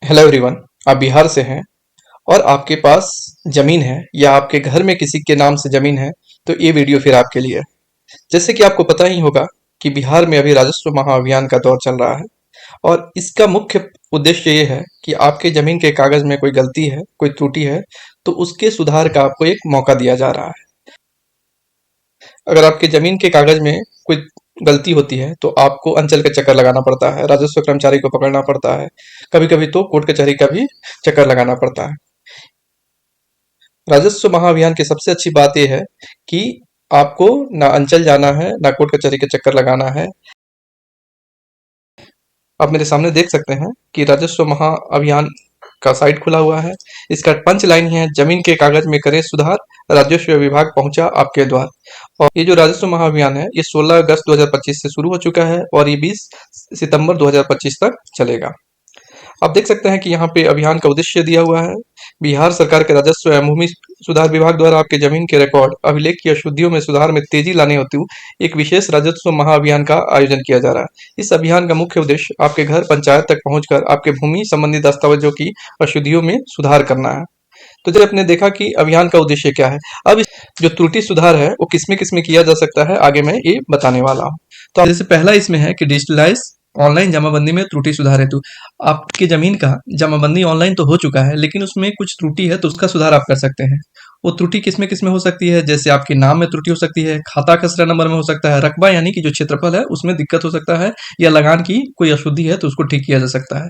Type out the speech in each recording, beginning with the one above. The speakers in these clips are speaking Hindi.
Hello everyone. आप बिहार से हैं और आपके पास ज़मीन है या आपके घर में किसी के नाम से ज़मीन है, तो ये वीडियो फिर आपके लिए है। जैसे कि आपको पता ही होगा कि बिहार में अभी राजस्व महाअभियान का दौर चल रहा है और इसका मुख्य उद्देश्य ये है कि आपके ज़मीन के कागज़ में कोई गलती है, कोई त्रुटि है, तो उसके सुधार का आपको एक मौका दिया जा रहा है। अगर आपके ज़मीन के कागज़ में कोई गलती होती है, तो आपको अंचल का चक्कर लगाना पड़ता है, राजस्व कर्मचारी को पकड़ना पड़ता है, कभी-कभी तो कोर्ट कचहरी का भी चक्कर लगाना पड़ता है। राजस्व महाअभियान की सबसे अच्छी बात ये है कि आपको ना अंचल जाना है, ना कोर्ट कचहरी के चक्कर लगाना है। आप मेरे सामने देख सकते हैं कि राजस्व महाअभियान का साइट खुला हुआ है। इसका पंच लाइन है, जमीन के कागज में करें सुधार, राजस्व विभाग पहुंचा आपके द्वार। और ये जो राजस्व महाअभियान है, ये 16 अगस्त 2025 से शुरू हो चुका है और ये 20 सितंबर 2025 तक चलेगा। आप देख सकते हैं कि यहाँ पे अभियान का उद्देश्य दिया हुआ है। बिहार सरकार के राजस्व एवं भूमि सुधार विभाग द्वारा आपके जमीन के रिकॉर्ड, अभिलेख की अशुद्धियों में सुधार में तेजी लाने हेतु एक विशेष राजस्व महाअभियान का आयोजन किया जा रहा है। इस अभियान का मुख्य उद्देश्य आपके घर पंचायत तक पहुंचकर आपके भूमि संबंधी दस्तावेजों की अशुद्धियों में सुधार करना है। तो जब आपने देखा कि अभियान का उद्देश्य क्या है, अब जो त्रुटि सुधार है वो किसमें किसमें किया जा सकता है, आगे मैं ये बताने वाला हूँ। तो जैसे पहला इसमें है कि डिजिटलाइज ऑनलाइन जमाबंदी में त्रुटि सुधार हेतु आपकी जमीन का जमाबंदी ऑनलाइन तो हो चुका है, लेकिन उसमें कुछ त्रुटि है तो उसका सुधार आप कर सकते हैं। वो त्रुटि किसमें किसमें हो सकती है, जैसे आपके नाम में त्रुटि हो सकती है, खाता खसरा नंबर में हो सकता है, रकबा यानी कि जो क्षेत्रफल है उसमें दिक्कत हो सकता है, या लगान की कोई अशुद्धि है तो उसको ठीक किया जा सकता है।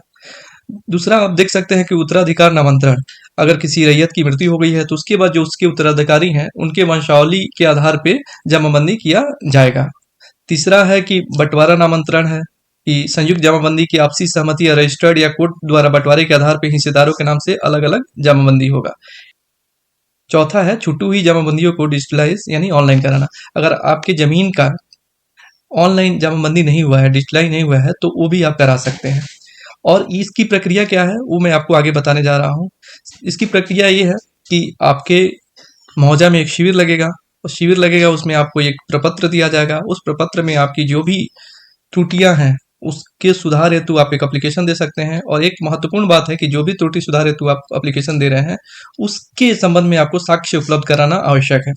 दूसरा आप देख सकते हैं कि उत्तराधिकार नामांतरण, अगर किसी रैयत की मृत्यु हो गई है तो उसके बाद जो उसके उत्तराधिकारी हैं उनके वंशावली के आधार पे जमाबंदी किया जाएगा। तीसरा है कि बंटवारा नामांतरण है कि संयुक्त जमाबंदी की आपसी सहमति या रजिस्टर्ड या कोर्ट द्वारा बंटवारे के आधार पर हिस्सेदारों के नाम से अलग अलग जमाबंदी होगा। चौथा है छूटी हुई जमाबंदियों को डिजिटलाइज यानी ऑनलाइन कराना। अगर आपकी जमीन का ऑनलाइन जमाबंदी नहीं हुआ है, डिजिटलाइज नहीं हुआ है, तो वो भी आप करा सकते हैं। और इसकी प्रक्रिया क्या है वो मैं आपको आगे बताने जा रहा हूँ। इसकी प्रक्रिया ये है कि आपके मौजा में एक शिविर लगेगा, और शिविर लगेगा उसमें आपको एक प्रपत्र दिया जाएगा। उस प्रपत्र में आपकी जो भी त्रुटियां हैं उसके सुधार हेतु आप एक एप्लीकेशन दे सकते हैं। और एक महत्वपूर्ण बात है कि जो भी त्रुटि सुधार हेतु आप एप्लीकेशन दे रहे हैं उसके संबंध में आपको साक्ष्य उपलब्ध कराना आवश्यक है।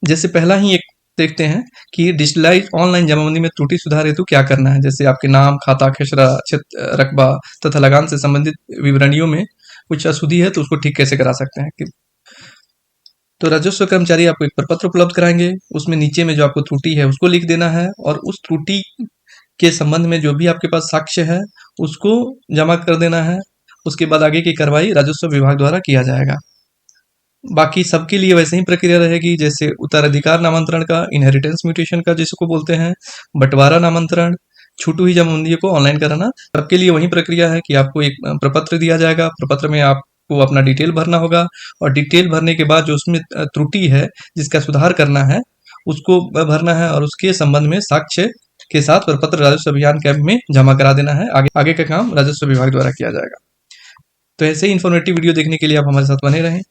जैसे पहला ही एक देखते हैं कि डिजिटलाइज ऑनलाइन जमाबंदी में त्रुटि सुधार हेतु क्या करना है। जैसे आपके नाम, खाता खसरा, रकबा तथा लगान से संबंधित विवरणियों में कुछ अशुद्धि है तो उसको ठीक कैसे करा सकते हैं। तो राजस्व कर्मचारी आपको एक प्रपत्र उपलब्ध कराएंगे, उसमें नीचे में जो आपको त्रुटि है उसको लिख देना है, और उस त्रुटि के संबंध में जो भी आपके पास साक्ष्य है उसको जमा कर देना है। उसके बाद आगे की कार्रवाई राजस्व विभाग द्वारा किया जाएगा। बाकी सबके लिए वैसे ही प्रक्रिया रहेगी, जैसे उत्तराधिकार नामांतरण का, इनहेरिटेंस म्यूटेशन का जिसको बोलते हैं, बंटवारा नामांतरण, छूटी हुई जमाबंदी को ऑनलाइन कराना, सबके लिए वही प्रक्रिया है कि आपको एक प्रपत्र दिया जाएगा। प्रपत्र में आपको अपना डिटेल भरना होगा, और डिटेल भरने के बाद जो उसमें त्रुटि है जिसका सुधार करना है उसको भरना है, और उसके संबंध में साक्ष्य के साथ प्रपत्र राजस्व अभियान कैंप में जमा करा देना है। आगे का काम राजस्व विभाग द्वारा किया जाएगा। तो ऐसे ही इन्फॉर्मेटिव वीडियो देखने के लिए आप हमारे साथ बने रहें,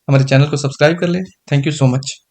हमारे चैनल को सब्सक्राइब कर लें। Thank you so much.